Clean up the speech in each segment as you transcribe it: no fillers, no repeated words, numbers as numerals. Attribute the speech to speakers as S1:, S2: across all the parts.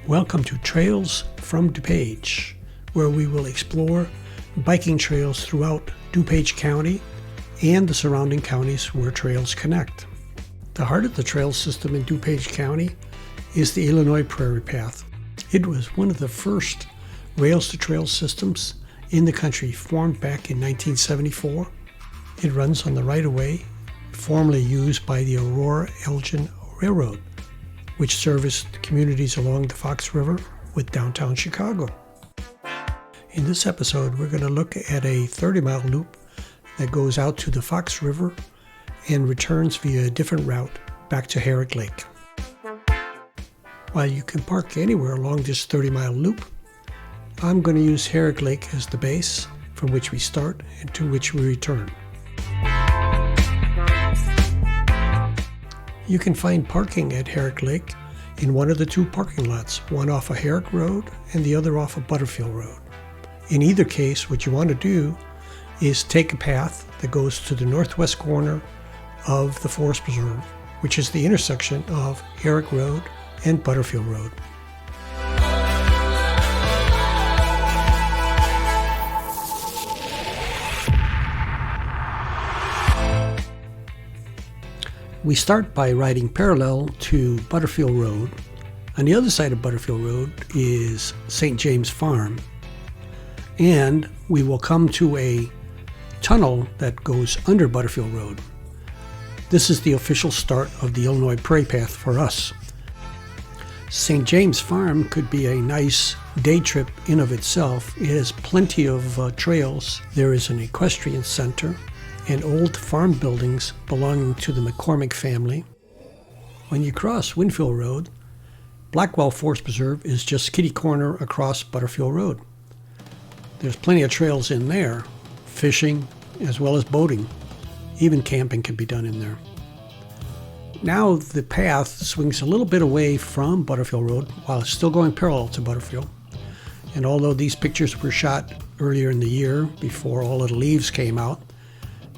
S1: Welcome to Trails from DuPage, where we will explore biking trails throughout DuPage County and the surrounding counties where trails connect. The heart of the trail system in DuPage County is the Illinois Prairie Path. It was one of the first rails-to-trail systems in the country, formed back in 1974. It runs on the right-of-way formerly used by the Aurora-Elgin Railroad, which serviced communities along the Fox River with downtown Chicago. In this episode, we're going to look at a 30-mile loop that goes out to the Fox River and returns via a different route back to Herrick Lake. While you can park anywhere along this 30-mile loop, I'm going to use Herrick Lake as the base from which we start and to which we return. You can find parking at Herrick Lake in one of the two parking lots, one off of Herrick Road and the other off of Butterfield Road. In either case, what you want to do is take a path that goes to the northwest corner of the Forest Preserve, which is the intersection of Herrick Road and Butterfield Road. We start by riding parallel to Butterfield Road. On the other side of Butterfield Road is St. James Farm, and we will come to a tunnel that goes under Butterfield Road. This is the official start of the Illinois Prairie Path for us. St. James Farm could be a nice day trip in of itself. It has plenty of trails. There is an equestrian center and old farm buildings belonging to the McCormick family. When you cross Winfield Road, Blackwell Forest Preserve is just kitty corner across Butterfield Road. There's plenty of trails in there, fishing as well as boating. Even camping can be done in there. Now the path swings a little bit away from Butterfield Road while it's still going parallel to Butterfield. And although these pictures were shot earlier in the year before all of the leaves came out,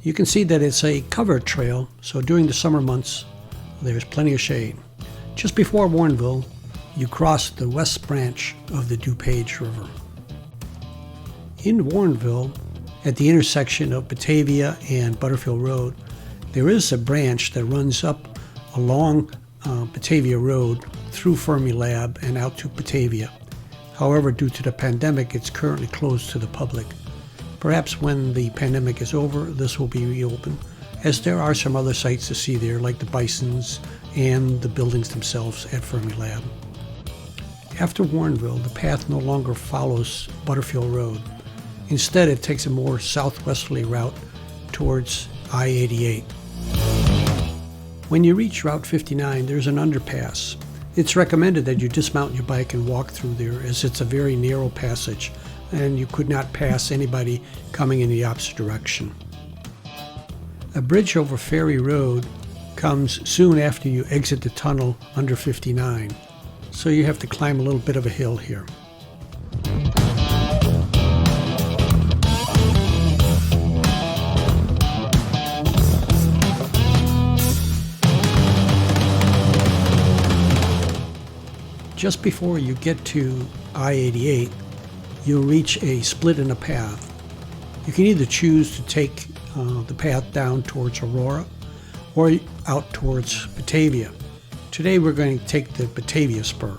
S1: you can see that it's a covered trail, so during the summer months, there's plenty of shade. Just before Warrenville, you cross the west branch of the DuPage River. In Warrenville, at the intersection of Batavia and Butterfield Road, there is a branch that runs up along Batavia Road through Fermi Lab and out to Batavia. However, due to the pandemic, it's currently closed to the public. Perhaps when the pandemic is over, this will be reopened, as there are some other sights to see there, like the bisons and the buildings themselves at Fermi Lab. After Warrenville, the path no longer follows Butterfield Road. Instead, it takes a more southwesterly route towards I-88. When you reach Route 59, there's an underpass. It's recommended that you dismount your bike and walk through there, as it's a very narrow passage, and you could not pass anybody coming in the opposite direction. A bridge over Ferry Road comes soon after you exit the tunnel under 59, so you have to climb a little bit of a hill here. Just before you get to I-88, you'll reach a split in a path. You can either choose to take the path down towards Aurora or out towards Batavia. Today we're going to take the Batavia spur.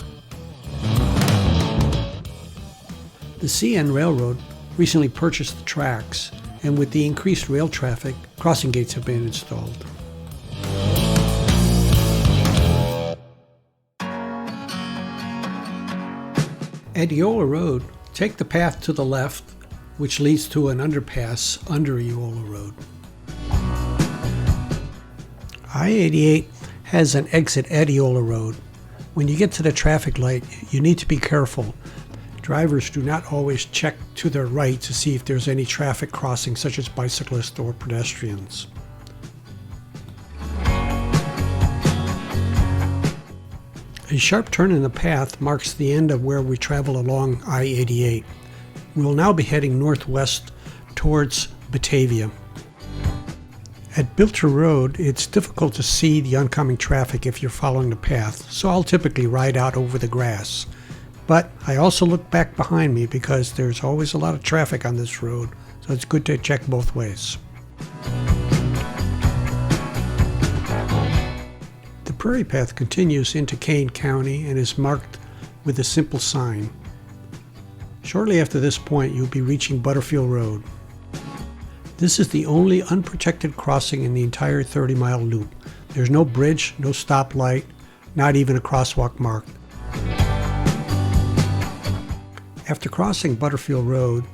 S1: The CN Railroad recently purchased the tracks, and with the increased rail traffic, crossing gates have been installed. At Eola Road, take the path to the left, which leads to an underpass under Eola Road. I-88 has an exit at Eola Road. When you get to the traffic light, you need to be careful. Drivers do not always check to their right to see if there's any traffic crossing, such as bicyclists or pedestrians. A sharp turn in the path marks the end of where we travel along I-88. We will now be heading northwest towards Batavia. At Bilter Road, it's difficult to see the oncoming traffic if you're following the path, so I'll typically ride out over the grass. But I also look back behind me because there's always a lot of traffic on this road, so it's good to check both ways. The Prairie Path continues into Kane County and is marked with a simple sign. Shortly after this point, you'll be reaching Butterfield Road. This is the only unprotected crossing in the entire 30-mile loop. There's no bridge, no stoplight, not even a crosswalk marked. After crossing Butterfield Road,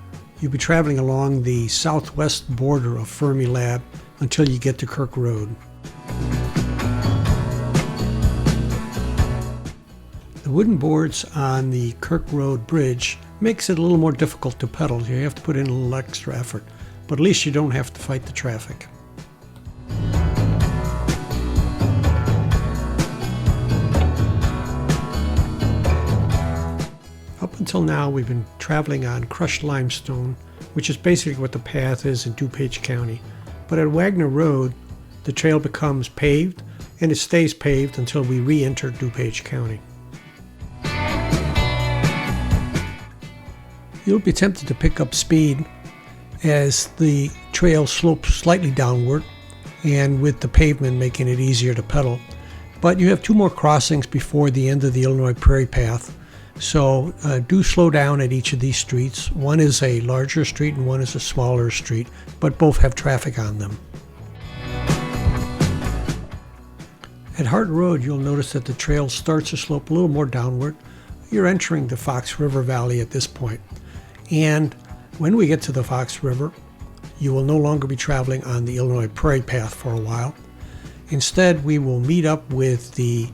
S1: you'll be traveling along the southwest border of Fermi Lab until you get to Kirk Road. The wooden boards on the Kirk Road Bridge makes it a little more difficult to pedal. You have to put in a little extra effort, but at least you don't have to fight the traffic. Up until now, we've been traveling on crushed limestone, which is basically what the path is in DuPage County. But at Wagner Road, the trail becomes paved, and it stays paved until we re-enter DuPage County. You'll be tempted to pick up speed as the trail slopes slightly downward, and with the pavement making it easier to pedal. But you have 2 more crossings before the end of the Illinois Prairie Path, so do slow down at each of these streets. One is a larger street and one is a smaller street, but both have traffic on them. At Hart Road, you'll notice that the trail starts to slope a little more downward. You're entering the Fox River Valley at this point. And when we get to the Fox River, you will no longer be traveling on the Illinois Prairie Path for a while. Instead, we will meet up with the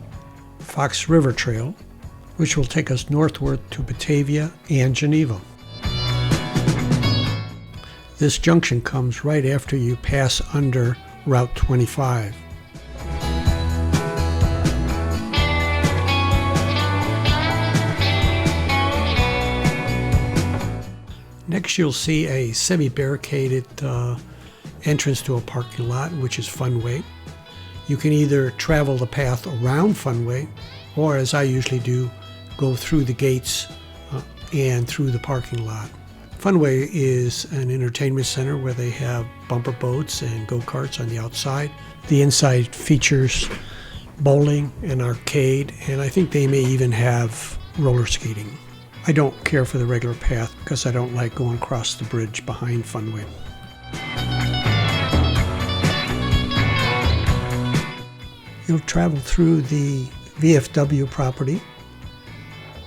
S1: Fox River Trail, which will take us northward to Batavia and Geneva. This junction comes right after you pass under Route 25. Next, you'll see a semi-barricaded entrance to a parking lot, which is Funway. You can either travel the path around Funway, or as I usually do, go through the gates and through the parking lot. Funway is an entertainment center where they have bumper boats and go-karts on the outside. The inside features bowling and arcade, and I think they may even have roller skating. I don't care for the regular path because I don't like going across the bridge behind Funway. You'll travel through the VFW property,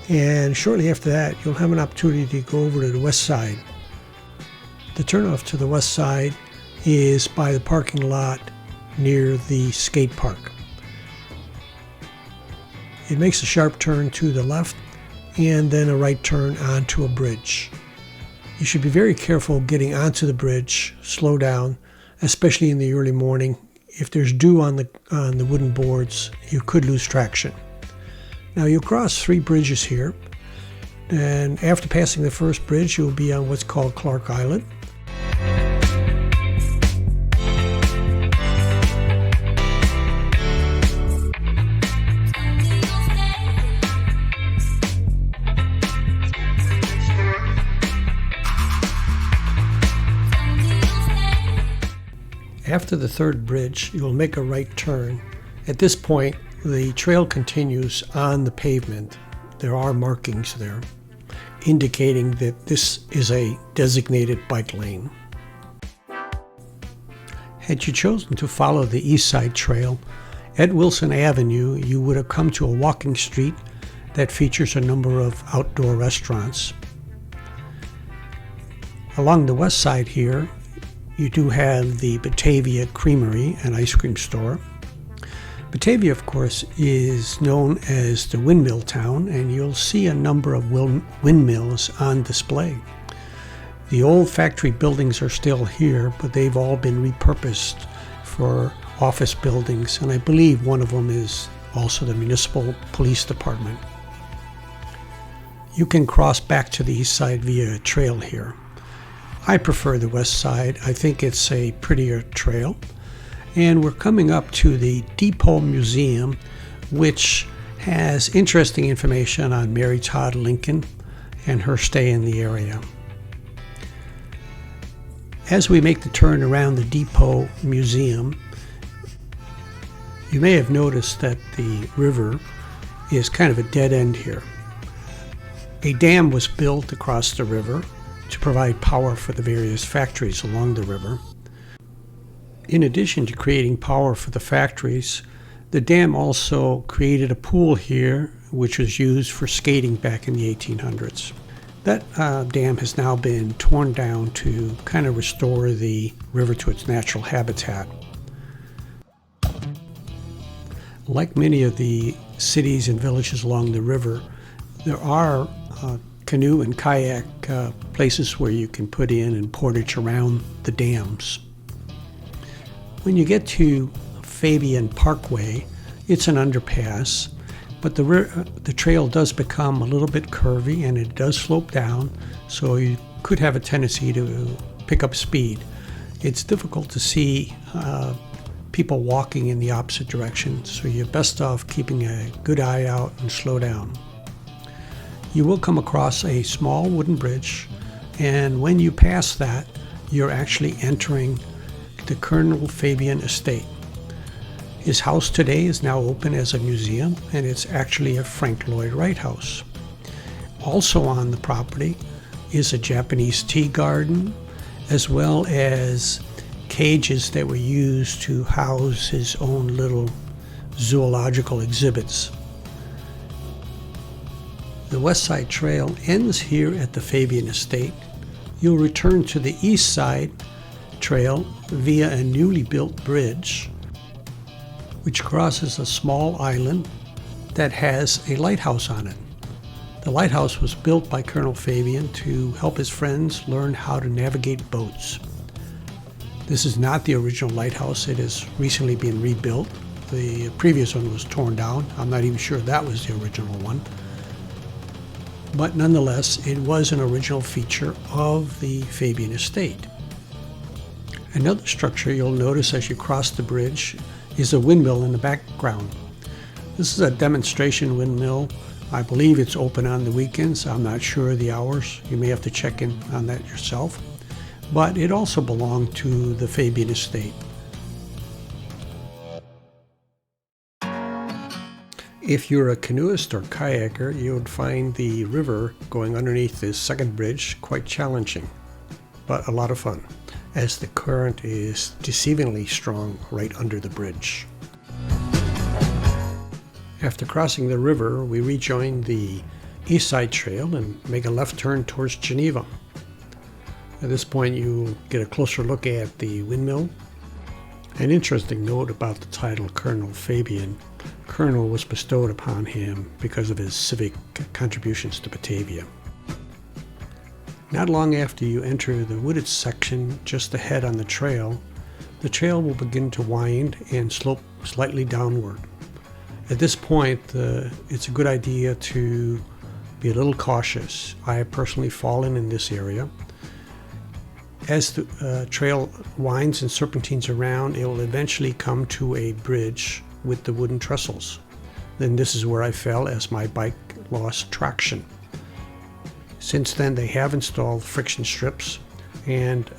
S1: and shortly after that you'll have an opportunity to go over to the west side. The turnoff to the west side is by the parking lot near the skate park. It makes a sharp turn to the left and then a right turn onto a bridge. You should be very careful getting onto the bridge, slow down, especially in the early morning. If there's dew on the wooden boards, you could lose traction. Now you'll cross 3 bridges here, and after passing the first bridge, you'll be on what's called Clark Island. After the third bridge, you'll make a right turn. At this point, the trail continues on the pavement. There are markings there, indicating that this is a designated bike lane. Had you chosen to follow the East Side Trail, at Wilson Avenue, you would have come to a walking street that features a number of outdoor restaurants. Along the west side here, you do have the Batavia Creamery and ice cream store. Batavia, of course, is known as the windmill town, and you'll see a number of windmills on display. The old factory buildings are still here, but they've all been repurposed for office buildings, and I believe one of them is also the municipal police department. You can cross back to the east side via a trail here. I prefer the west side. I think it's a prettier trail. And we're coming up to the Depot Museum, which has interesting information on Mary Todd Lincoln and her stay in the area. As we make the turn around the Depot Museum, you may have noticed that the river is kind of a dead end here. A dam was built across the river to provide power for the various factories along the river. In addition to creating power for the factories, the dam also created a pool here which was used for skating back in the 1800s. That dam has now been torn down to kind of restore the river to its natural habitat. Like many of the cities and villages along the river, there are canoe and kayak places where you can put in and portage around the dams. When you get to Fabian Parkway, it's an underpass, but the trail does become a little bit curvy and it does slope down, so you could have a tendency to pick up speed. It's difficult to see people walking in the opposite direction, so you're best off keeping a good eye out and slow down. You will come across a small wooden bridge, and when you pass that, you're actually entering the Colonel Fabian estate. His house today is now open as a museum, and it's actually a Frank Lloyd Wright house. Also on the property is a Japanese tea garden, as well as cages that were used to house his own little zoological exhibits. The West Side Trail ends here at the Fabian Estate. You'll return to the East Side Trail via a newly built bridge, which crosses a small island that has a lighthouse on it. The lighthouse was built by Colonel Fabian to help his friends learn how to navigate boats. This is not the original lighthouse. It has recently been rebuilt. The previous one was torn down. I'm not even sure that was the original one. But nonetheless, it was an original feature of the Fabian estate. Another structure you'll notice as you cross the bridge is a windmill in the background. This is a demonstration windmill. I believe it's open on the weekends. I'm not sure of the hours. You may have to check in on that yourself. But it also belonged to the Fabian estate. If you're a canoeist or kayaker, you would find the river going underneath this second bridge quite challenging, but a lot of fun, as the current is deceivingly strong right under the bridge. After crossing the river, we rejoin the East Side Trail and make a left turn towards Geneva. At this point, you get a closer look at the windmill. An interesting note about the title Colonel Fabian. Colonel was bestowed upon him because of his civic contributions to Batavia. Not long after you enter the wooded section just ahead on the trail will begin to wind and slope slightly downward. At this point, it's a good idea to be a little cautious. I have personally fallen in this area. As the trail winds and serpentines around, it will eventually come to a bridge with the wooden trestles. Then this is where I fell as my bike lost traction. Since then, they have installed friction strips and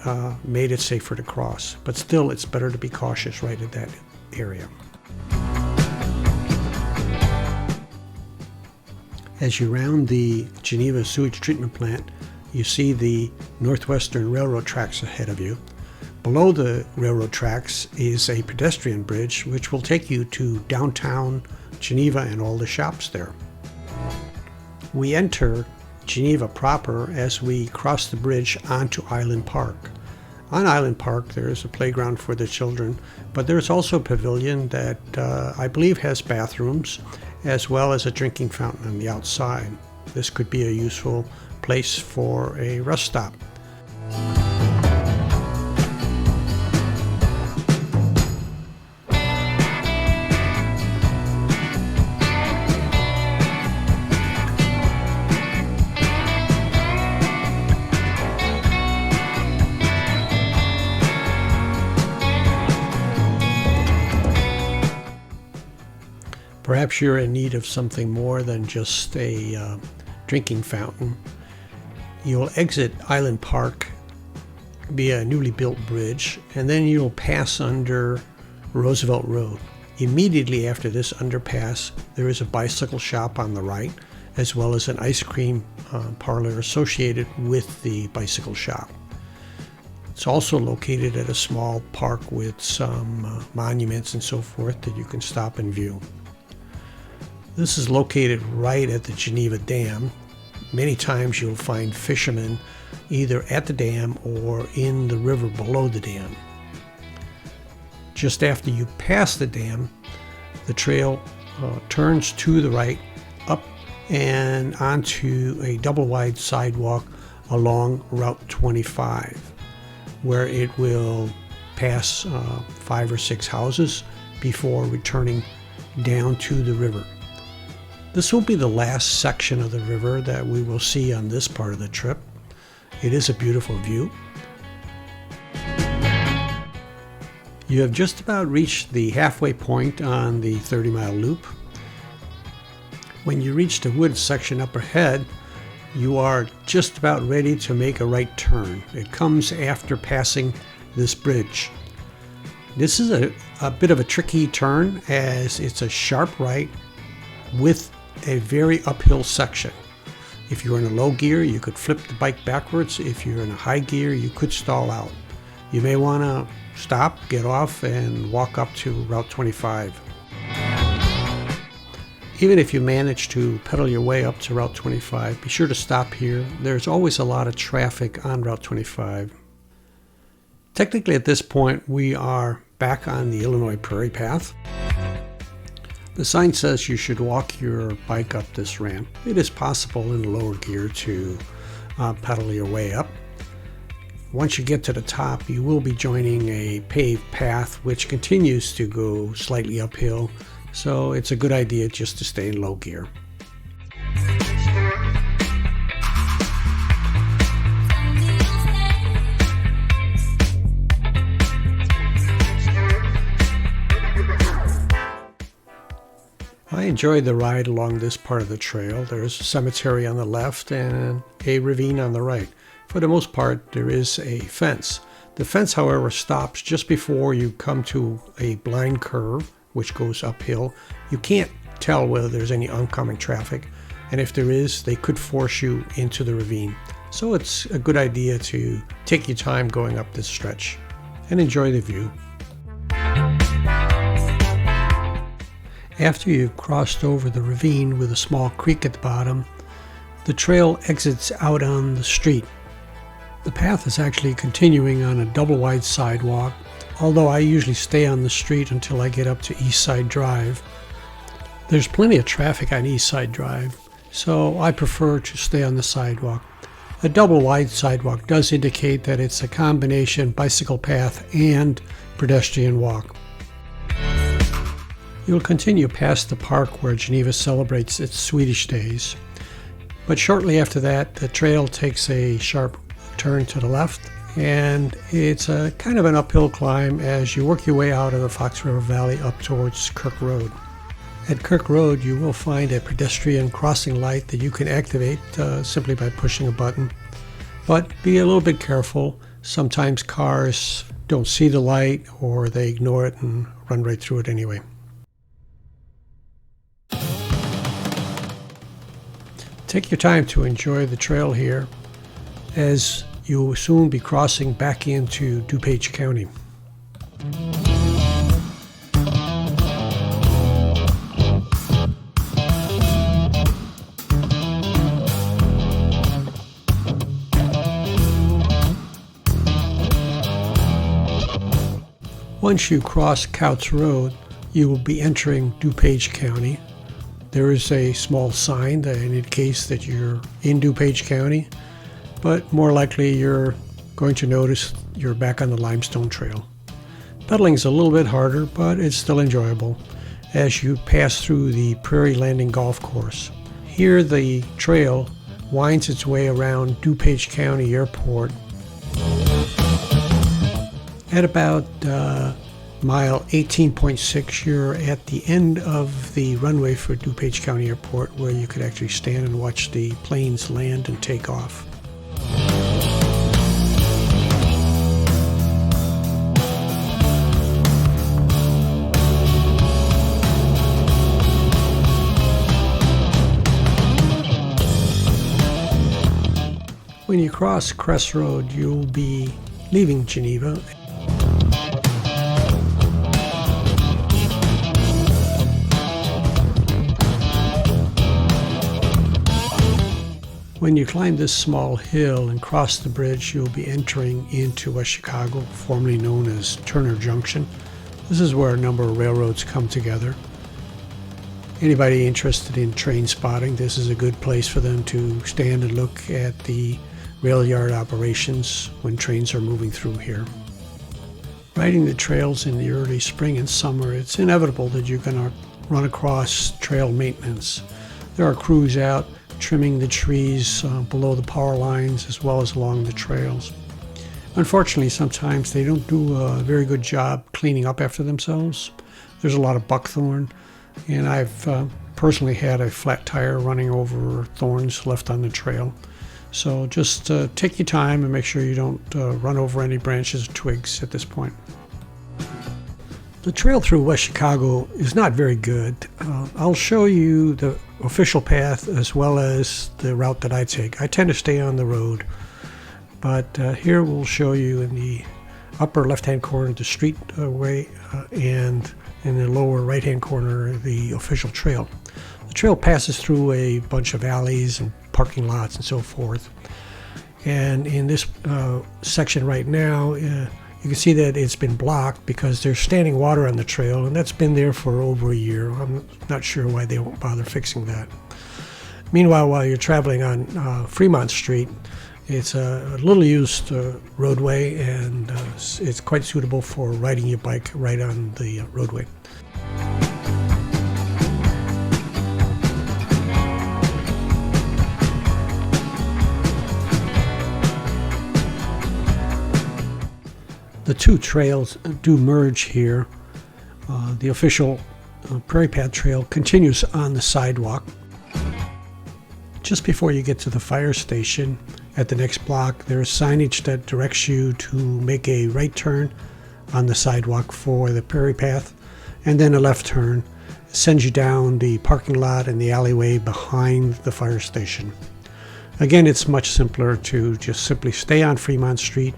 S1: made it safer to cross. But still, it's better to be cautious right at that area. As you round the Geneva sewage treatment plant, you see the Northwestern Railroad tracks ahead of you. Below the railroad tracks is a pedestrian bridge which will take you to downtown Geneva and all the shops there. We enter Geneva proper as we cross the bridge onto Island Park. On Island Park there is a playground for the children, but there's also a pavilion that I believe has bathrooms as well as a drinking fountain on the outside. This could be a useful place for a rest stop. perhaps you're in need of something more than just a drinking fountain, you'll exit Island Park via a newly built bridge, and then you'll pass under Roosevelt Road. Immediately after this underpass, there is a bicycle shop on the right, as well as an ice cream parlor associated with the bicycle shop. It's also located at a small park with some monuments and so forth that you can stop and view. This is located right at the Geneva Dam. Many times you'll find fishermen either at the dam or in the river below the dam. Just after you pass the dam, the trail turns to the right, up and onto a double-wide sidewalk along Route 25, where it will pass 5 or 6 houses before returning down to the river. This will be the last section of the river that we will see on this part of the trip. It is a beautiful view. You have just about reached the halfway point on the 30-mile loop. When you reach the woods section up ahead, you are just about ready to make a right turn. It comes after passing this bridge. This is a bit of a tricky turn, as it's a sharp right with a very uphill section. If you're in a low gear, you could flip the bike backwards. If you're in a high gear, you could stall out. You may want to stop, get off, and walk up to Route 25. Even if you manage to pedal your way up to Route 25, be sure to stop here. There's always a lot of traffic on Route 25. Technically, at this point, we are back on the Illinois Prairie Path. The sign says you should walk your bike up this ramp. It is possible in lower gear to pedal your way up. Once you get to the top, you will be joining a paved path which continues to go slightly uphill, so it's a good idea just to stay in low gear. I enjoyed the ride along this part of the trail. There's a cemetery on the left and a ravine on the right. For the most part, there is a fence. The fence, however, stops just before you come to a blind curve, which goes uphill. You can't tell whether there's any oncoming traffic, and if there is, they could force you into the ravine. So it's a good idea to take your time going up this stretch and enjoy the view. After you've crossed over the ravine with a small creek at the bottom, the trail exits out on the street. The path is actually continuing on a double-wide sidewalk, although I usually stay on the street until I get up to East Side Drive. There's plenty of traffic on East Side Drive, so I prefer to stay on the sidewalk. A double-wide sidewalk does indicate that it's a combination bicycle path and pedestrian walk. You'll continue past the park where Geneva celebrates its Swedish days, but shortly after that, the trail takes a sharp turn to the left, and it's a kind of an uphill climb as you work your way out of the Fox River Valley up towards Kirk Road. At Kirk Road, you will find a pedestrian crossing light that you can activate simply by pushing a button. But be a little bit careful. Sometimes cars don't see the light or they ignore it and run right through it anyway. Take your time to enjoy the trail here, as you will soon be crossing back into DuPage County. Once you cross Couts Road, you will be entering DuPage County. There is a small sign that indicates that you're in DuPage County, but more likely you're going to notice you're back on the Limestone Trail. Pedaling is a little bit harder, but it's still enjoyable as you pass through the Prairie Landing Golf Course. Here the trail winds its way around DuPage County Airport. At about Mile 18.6, you're at the end of the runway for DuPage County Airport, where you could actually stand and watch the planes land and take off. When you cross Crest Road, you'll be leaving Geneva. When you climb this small hill and cross the bridge, you'll be entering into West Chicago, formerly known as Turner Junction. This is where a number of railroads come together. Anybody interested in train spotting, this is a good place for them to stand and look at the rail yard operations when trains are moving through here. Riding the trails in the early spring and summer, it's inevitable that you're going to run across trail maintenance. There are crews out trimming the trees below the power lines as well as along the trails. Unfortunately, sometimes they don't do a very good job cleaning up after themselves. There's a lot of buckthorn, and I've personally had a flat tire running over thorns left on the trail. So just take your time and make sure you don't run over any branches or twigs at this point. The trail through West Chicago is not very good. I'll show you the official path as well as the route that I take. I tend to stay on the road, but here we'll show you in the upper left-hand corner the street way and in the lower right-hand corner the official trail. The trail passes through a bunch of alleys and parking lots and so forth. And in this section right now, you can see that it's been blocked because there's standing water on the trail, and that's been there for over a year. I'm not sure why they won't bother fixing that. Meanwhile, while you're traveling on Fremont Street, it's a little used roadway, and it's quite suitable for riding your bike right on the roadway. The two trails do merge here. The official Prairie Path Trail continues on the sidewalk. Just before you get to the fire station at the next block, there is signage that directs you to make a right turn on the sidewalk for the Prairie Path, and then a left turn. It sends you down the parking lot and the alleyway behind the fire station. Again, it's much simpler to just simply stay on Fremont Street.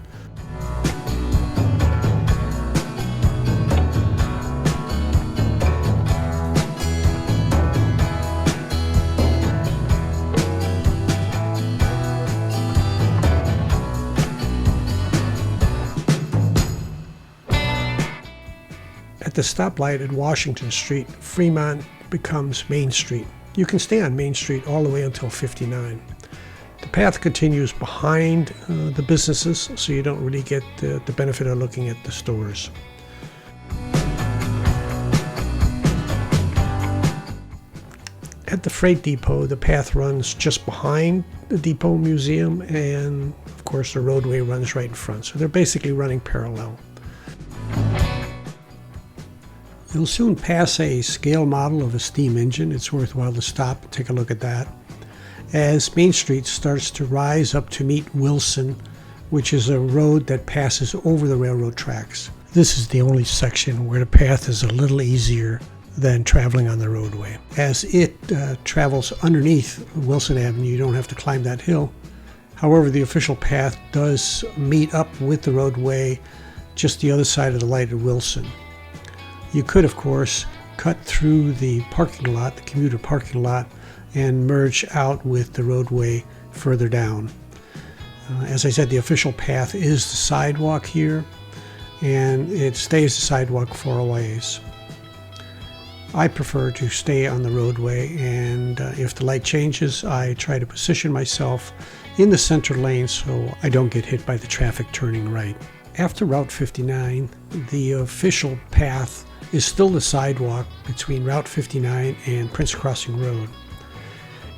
S1: At the stoplight at Washington Street, Fremont becomes Main Street. You can stay on Main Street all the way until 59. The path continues behind the businesses, so you don't really get the benefit of looking at the stores. At the freight depot, the path runs just behind the depot museum, and of course the roadway runs right in front, so they're basically running parallel. You'll soon pass a scale model of a steam engine. It's worthwhile to stop and take a look at that. As Main Street starts to rise up to meet Wilson, which is a road that passes over the railroad tracks. This is the only section where the path is a little easier than traveling on the roadway. As it travels underneath Wilson Avenue, you don't have to climb that hill. However, the official path does meet up with the roadway just the other side of the light at Wilson. You could, of course, cut through the parking lot, the commuter parking lot, and merge out with the roadway further down. As I said, the official path is the sidewalk here, and it stays the sidewalk for a ways. I prefer to stay on the roadway, and if the light changes, I try to position myself in the center lane so I don't get hit by the traffic turning right. After Route 59, the official path is still the sidewalk between Route 59 and Prince Crossing Road.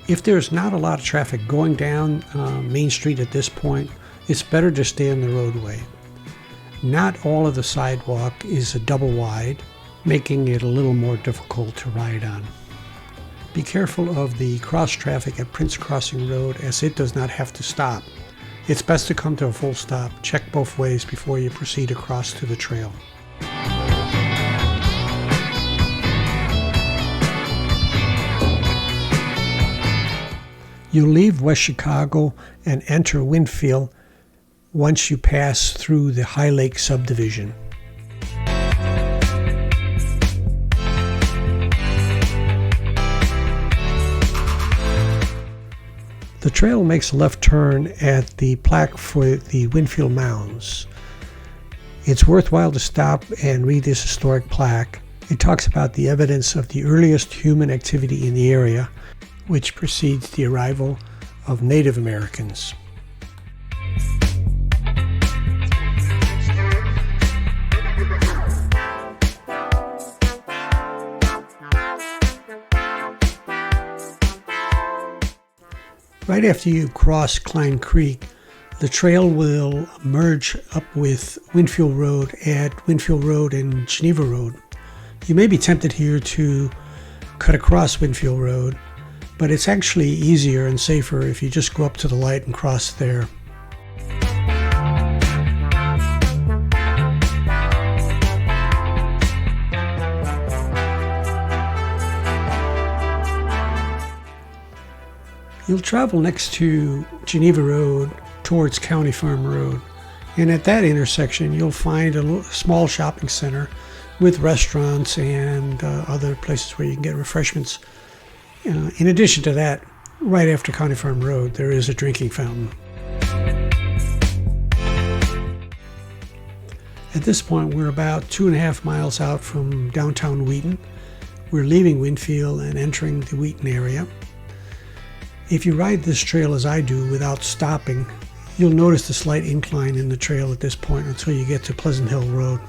S1: If there's not a lot of traffic going down Main Street at this point, it's better to stay on the roadway. Not all of the sidewalk is a double wide, making it a little more difficult to ride on. Be careful of the cross traffic at Prince Crossing Road, as it does not have to stop. It's best to come to a full stop. Check both ways before you proceed across to the trail. You'll leave West Chicago and enter Winfield once you pass through the High Lake subdivision. The trail makes a left turn at the plaque for the Winfield Mounds. It's worthwhile to stop and read this historic plaque. It talks about the evidence of the earliest human activity in the area, which precedes the arrival of Native Americans. Right after you cross Klein Creek, the trail will merge up with Winfield Road at Winfield Road and Geneva Road. You may be tempted here to cut across Winfield Road, but it's actually easier and safer if you just go up to the light and cross there. You'll travel next to Geneva Road towards County Farm Road, and at that intersection you'll find a small shopping center with restaurants and other places where you can get refreshments. In addition to that, right after County Farm Road, there is a drinking fountain. At this point, we're about 2.5 miles out from downtown Wheaton. We're leaving Winfield and entering the Wheaton area. If you ride this trail as I do without stopping, you'll notice the slight incline in the trail at this point until you get to Pleasant Hill Road.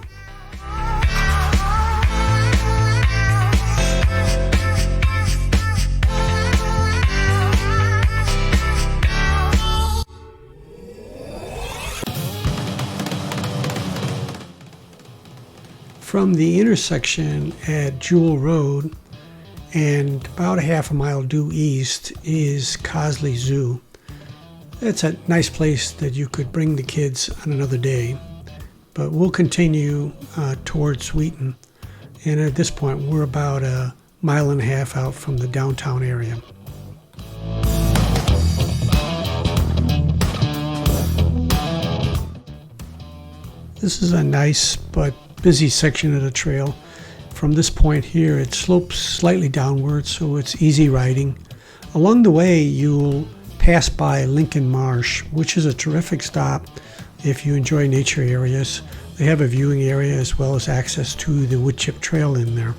S1: From the intersection at Jewell Road and about a half a mile due east is Cosley Zoo. It's a nice place that you could bring the kids on another day, but we'll continue towards Wheaton, and at this point we're about 1.5 miles out from the downtown area. This is a nice but busy section of the trail. From this point here, it slopes slightly downward, so it's easy riding. Along the way, you'll pass by Lincoln Marsh, which is a terrific stop if you enjoy nature areas. They have a viewing area as well as access to the wood chip trail in there.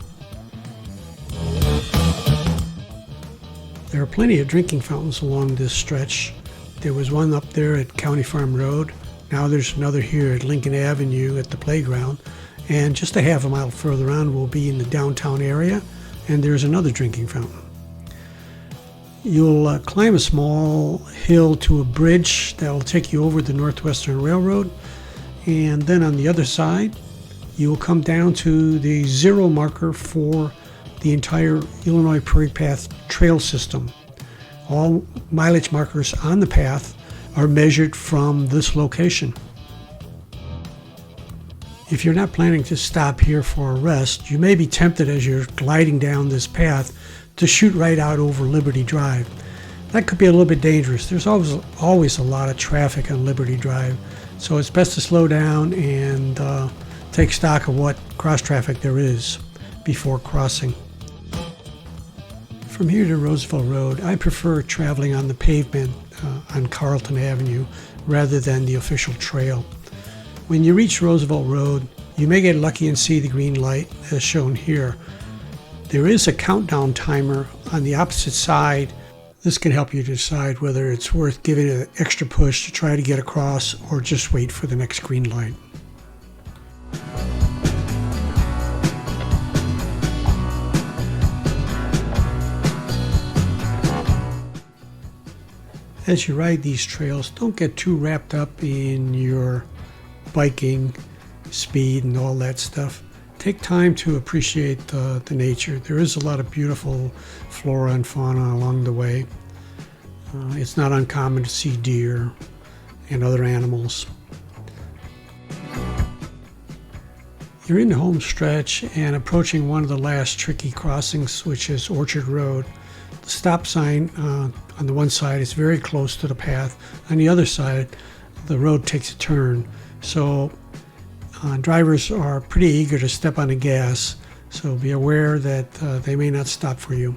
S1: There are plenty of drinking fountains along this stretch. There was one up there at County Farm Road. Now there's another here at Lincoln Avenue at the playground. And just 1/2 mile further on we'll be in the downtown area, and there's another drinking fountain. You'll climb a small hill to a bridge that will take you over the Northwestern Railroad, and then on the other side you will come down to the zero marker for the entire Illinois Prairie Path trail system. All mileage markers on the path are measured from this location. If you're not planning to stop here for a rest, you may be tempted as you're gliding down this path to shoot right out over Liberty Drive. That could be a little bit dangerous. There's always a lot of traffic on Liberty Drive, so it's best to slow down and take stock of what cross traffic there is before crossing. From here to Roosevelt Road, I prefer traveling on the pavement on Carlton Avenue rather than the official trail. When you reach Roosevelt Road, you may get lucky and see the green light as shown here. There is a countdown timer on the opposite side. This can help you decide whether it's worth giving it an extra push to try to get across or just wait for the next green light. As you ride these trails, don't get too wrapped up in your biking speed and all that stuff. Take time to appreciate the nature. There is a lot of beautiful flora and fauna along the way. It's not uncommon to see deer and other animals. You're in the home stretch and approaching one of the last tricky crossings, which is Orchard Road. The stop sign on the one side is very close to the path. On the other side, the road takes a turn. So drivers are pretty eager to step on the gas, so be aware that they may not stop for you.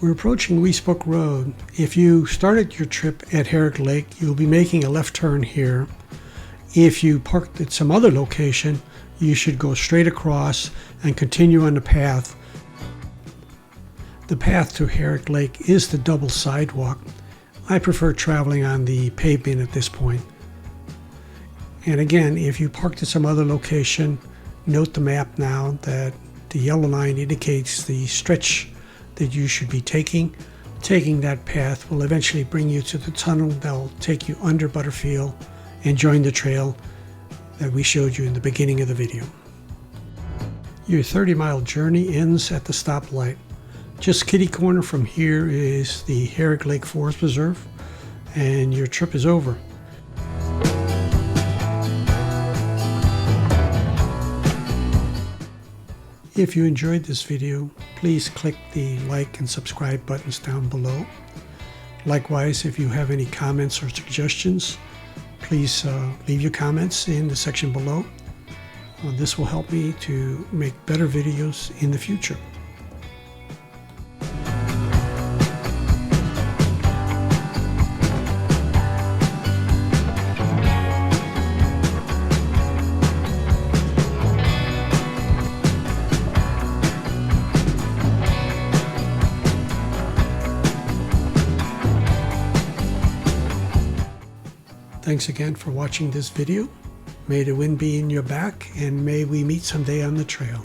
S1: We're approaching Weesbrook Road. If you started your trip at Herrick Lake, you'll be making a left turn here. If you parked at some other location, you should go straight across and continue on the path. The path to Herrick Lake is the double sidewalk. I prefer traveling on the pavement at this point. And again, if you parked at some other location, note the map now that the yellow line indicates the stretch that you should be taking. Taking that path will eventually bring you to the tunnel that will take you under Butterfield and join the trail that we showed you in the beginning of the video. Your 30-mile journey ends at the stoplight. Just kitty corner from here is the Herrick Lake Forest Preserve, and your trip is over. If you enjoyed this video, please click the like and subscribe buttons down below. Likewise, if you have any comments or suggestions, please leave your comments in the section below. This will help me to make better videos in the future. Thanks again for watching this video. May the wind be in your back, and may we meet someday on the trail.